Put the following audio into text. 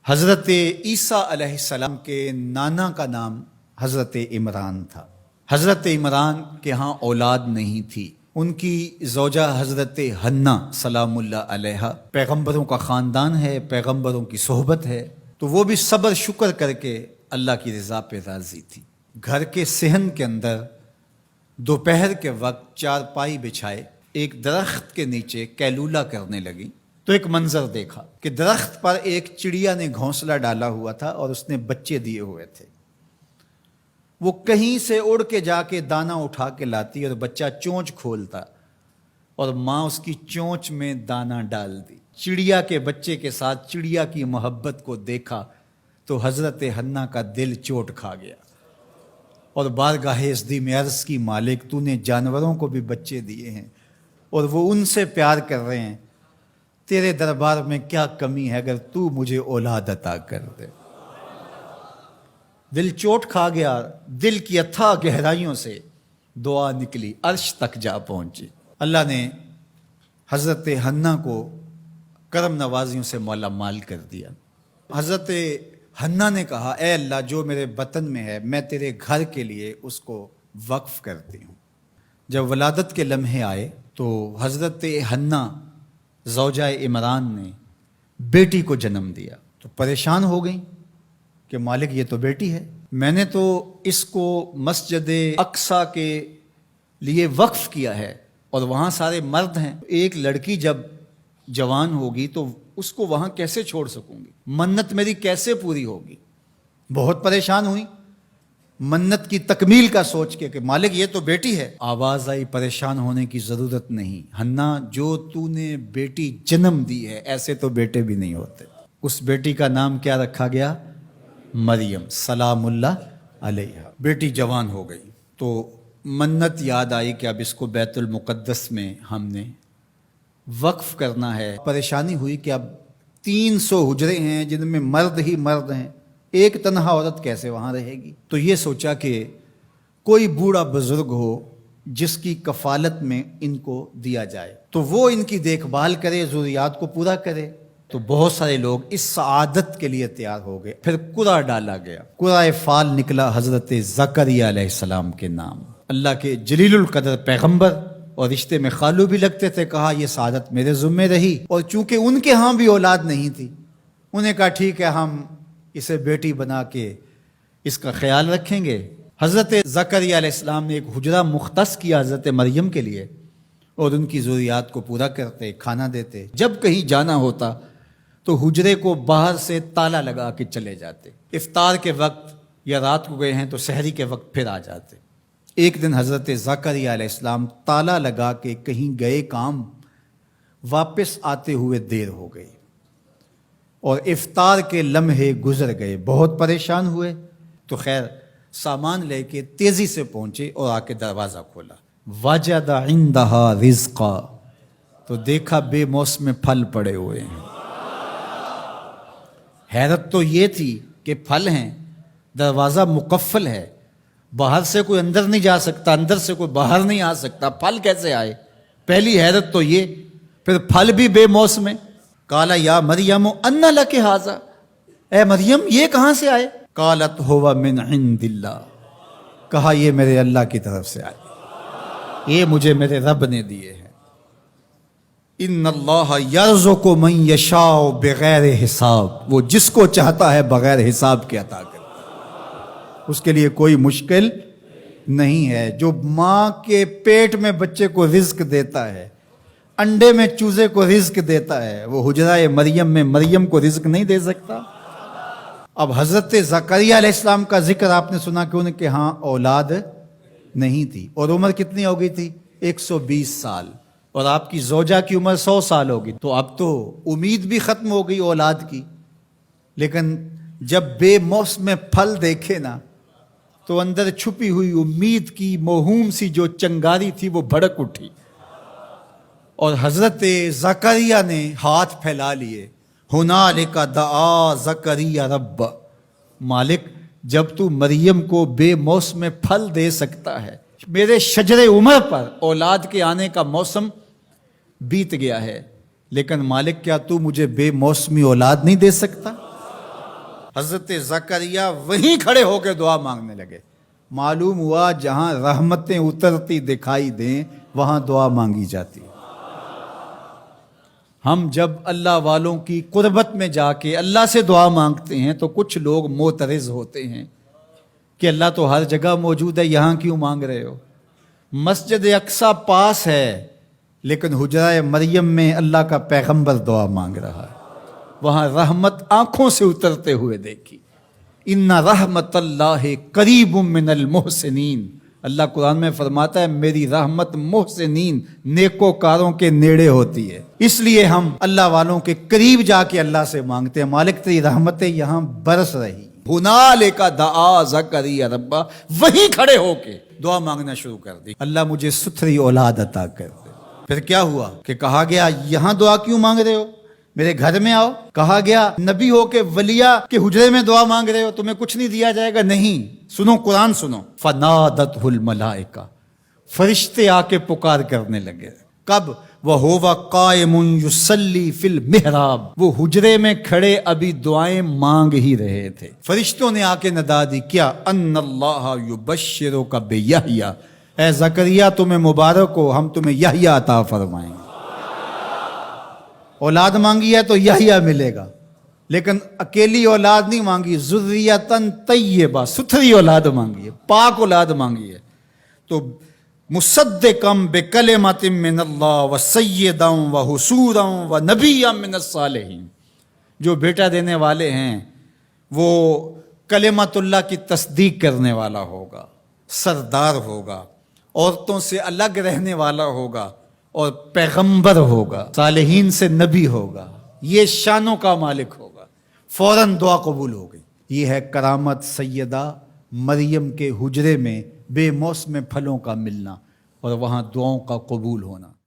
حضرت عیسیٰ علیہ السلام کے نانا کا نام حضرت عمران تھا۔ حضرت عمران کے ہاں اولاد نہیں تھی۔ ان کی زوجہ حضرت حنہ سلام اللہ علیہا، پیغمبروں کا خاندان ہے، پیغمبروں کی صحبت ہے، تو وہ بھی صبر شکر کر کے اللہ کی رضا پہ راضی تھی۔ گھر کے صحن کے اندر دوپہر کے وقت چارپائی بچھائے ایک درخت کے نیچے قیلولہ کرنے لگی تو ایک منظر دیکھا کہ درخت پر ایک چڑیا نے گھونسلہ ڈالا ہوا تھا اور اس نے بچے دیے ہوئے تھے۔ وہ کہیں سے اڑ کے جا کے دانہ اٹھا کے لاتی اور بچہ چونچ کھولتا اور ماں اس کی چونچ میں دانہ ڈال دی۔ چڑیا کے بچے کے ساتھ چڑیا کی محبت کو دیکھا تو حضرت حنہ کا دل چوٹ کھا گیا اور بارگاہ عزدی میں عرض کی، مالک تو نے جانوروں کو بھی بچے دیے ہیں اور وہ ان سے پیار کر رہے ہیں، تیرے دربار میں کیا کمی ہے اگر تو مجھے اولاد عطا کر دے۔ دل چوٹ کھا گیا، دل کی اتھاہ گہرائیوں سے دعا نکلی، عرش تک جا پہنچی۔ اللہ نے حضرت حنہ کو کرم نوازیوں سے مالا مال کر دیا۔ حضرت حنہ نے کہا، اے اللہ جو میرے بطن میں ہے میں تیرے گھر کے لیے اس کو وقف کرتی ہوں۔ جب ولادت کے لمحے آئے تو حضرت حنہ زوجہ عمران نے بیٹی کو جنم دیا تو پریشان ہو گئیں کہ مالک یہ تو بیٹی ہے، میں نے تو اس کو مسجد اقصیٰ کے لیے وقف کیا ہے اور وہاں سارے مرد ہیں، ایک لڑکی جب جوان ہوگی تو اس کو وہاں کیسے چھوڑ سکوں گی، منت میری کیسے پوری ہوگی۔ بہت پریشان ہوئی منت کی تکمیل کا سوچ کے کہ مالک یہ تو بیٹی ہے۔ آواز آئی، پریشان ہونے کی ضرورت نہیں حنہ، جو تو نے بیٹی جنم دی ہے ایسے تو بیٹے بھی نہیں ہوتے۔ اس بیٹی کا نام کیا رکھا گیا؟ مریم سلام اللہ علیہا۔ بیٹی جوان ہو گئی تو منت یاد آئی کہ اب اس کو بیت المقدس میں ہم نے وقف کرنا ہے۔ پریشانی ہوئی کہ اب 300 حجرے ہیں جن میں مرد ہی مرد ہیں، ایک تنہا عورت کیسے وہاں رہے گی؟ تو یہ سوچا کہ کوئی بوڑھا بزرگ ہو جس کی کفالت میں ان کو دیا جائے تو وہ ان کی دیکھ بھال کرے، ضروریات کو پورا کرے۔ تو بہت سارے لوگ اس سعادت کے لیے تیار ہو گئے۔ پھر قرعہ ڈالا گیا، قرعہ فال نکلا حضرت زکریا علیہ السلام کے نام۔ اللہ کے جلیل القدر پیغمبر اور رشتے میں خالو بھی لگتے تھے، کہا یہ سعادت میرے ذمہ رہی، اور چونکہ ان کے ہاں بھی اولاد نہیں تھی انہیں کہا ٹھیک ہے ہم اسے بیٹی بنا کے اس کا خیال رکھیں گے۔ حضرت زکریا علیہ السلام نے ایک حجرہ مختص کیا حضرت مریم کے لیے اور ان کی ضروریات کو پورا کرتے، کھانا دیتے۔ جب کہیں جانا ہوتا تو حجرے کو باہر سے تالا لگا کے چلے جاتے، افطار کے وقت یا رات کو گئے ہیں تو سحری کے وقت پھر آ جاتے۔ ایک دن حضرت زکریا علیہ السلام تالا لگا کے کہیں گئے کام، واپس آتے ہوئے دیر ہو گئی اور افطار کے لمحے گزر گئے، بہت پریشان ہوئے تو خیر سامان لے کے تیزی سے پہنچے اور آ کے دروازہ کھولا، وجد عندہا رزقا، تو دیکھا بے موسم پھل پڑے ہوئے ہیں۔ حیرت تو یہ تھی کہ پھل ہیں، دروازہ مقفل ہے، باہر سے کوئی اندر نہیں جا سکتا، اندر سے کوئی باہر نہیں آ سکتا، پھل کیسے آئے؟ پہلی حیرت تو یہ، پھر پھل بھی بے موسم ہے۔ قال یا مریم ان لک ھذا، اے مریم یہ کہاں سے آئے؟ قالت ھو من عند اللہ، کہا یہ میرے اللہ کی طرف سے آئے، یہ مجھے میرے رب نے دیے ہیں۔ ان اللہ یرزق من یشاء بغیر حساب، وہ جس کو چاہتا ہے بغیر حساب کے عطا کرتا ہے، اس کے لیے کوئی مشکل نہیں ہے۔ جو ماں کے پیٹ میں بچے کو رزق دیتا ہے، انڈے میں چوزے کو رزق دیتا ہے، وہ حجرہ مریم میں مریم کو رزق نہیں دے سکتا؟ اب حضرت زکریا علیہ السلام کا ذکر آپ نے سنا کہ ان کے ہاں اولاد نہیں تھی اور عمر کتنی ہو گئی تھی؟ 120 سال، اور آپ کی زوجہ کی عمر 100 سال ہوگی، تو اب تو امید بھی ختم ہو گئی اولاد کی۔ لیکن جب بے موسم پھل دیکھے نا تو اندر چھپی ہوئی امید کی موہوم سی جو چنگاری تھی وہ بھڑک اٹھی اور حضرت زکریا نے ہاتھ پھیلا لیے، ہنالک دعا زکریا رب، مالک جب تو مریم کو بے موسم پھل دے سکتا ہے، میرے شجر عمر پر اولاد کے آنے کا موسم بیت گیا ہے، لیکن مالک کیا تو مجھے بے موسمی اولاد نہیں دے سکتا؟ حضرت زکریہ وہیں کھڑے ہو کے دعا مانگنے لگے. معلوم ہوا جہاں رحمتیں اترتی دکھائی دیں وہاں دعا مانگی جاتی. ہم جب اللہ والوں کی قربت میں جا کے اللہ سے دعا مانگتے ہیں تو کچھ لوگ معترض ہوتے ہیں کہ اللہ تو ہر جگہ موجود ہے، یہاں کیوں مانگ رہے ہو؟ مسجد اقصی پاس ہے لیکن حجرہ مریم میں اللہ کا پیغمبر دعا مانگ رہا ہے، وہاں رحمت آنکھوں سے اترتے ہوئے دیکھی. ان رحمت اللہ قریب من المحسنین، اللہ قرآن میں فرماتا ہے میری رحمت محسنین نیکوکاروں کے نیڑے ہوتی ہے. اس لیے ہم اللہ والوں کے قریب جا کے اللہ سے مانگتے ہیں. مالک تیری رحمتیں یہاں برس رہی. ہنالک دعا زکریا ربہ، وہیں کھڑے ہو کے دعا مانگنا شروع کر دی، اللہ مجھے ستھری اولاد عطا کر دے. پھر کیا ہوا کہ کہا گیا یہاں دعا کیوں مانگ رہے ہو، میرے گھر میں آؤ. کہا گیا نبی ہو کے ولیہ کے حجرے میں دعا مانگ رہے ہو، تمہیں کچھ نہیں دیا جائے گا. نہیں، سنو قرآن سنو. فنادتہ الملائکہ، فرشتے آ کے پکار کرنے لگے. کب؟ وَهُوَ قَائِمٌ يُصَلِّي فِي الْمِحْرَابِ، وہ حجرے میں کھڑے ابھی دعائیں مانگ ہی رہے تھے. فرشتوں نے آ کے ندا دی. کیا؟ ان اللہ یبشرک بیحییٰ، اے زکریا تمہیں مبارک ہو، ہم تمہیں یحییٰ عطا فرمائیں گے. اولاد مانگی ہے تو یحییٰ ملے گا، لیکن اکیلی اولاد نہیں مانگی، ذریۃً طیبہ، ستھری اولاد مانگی ہے، پاک اولاد مانگی ہے. تو مصدقاً بکلمۃ من اللہ وسیداً وحصوراً ونبیًّا من الصالحین، جو بیٹا دینے والے ہیں وہ کلمت اللہ کی تصدیق کرنے والا ہوگا، سردار ہوگا، عورتوں سے الگ رہنے والا ہوگا اور پیغمبر ہوگا، صالحین سے نبی ہوگا، یہ شانوں کا مالک ہوگا. فوراً دعا قبول ہو گئی. یہ ہے کرامت سیدہ مریم کے حجرے میں بے موسم پھلوں کا ملنا اور وہاں دعاؤں کا قبول ہونا.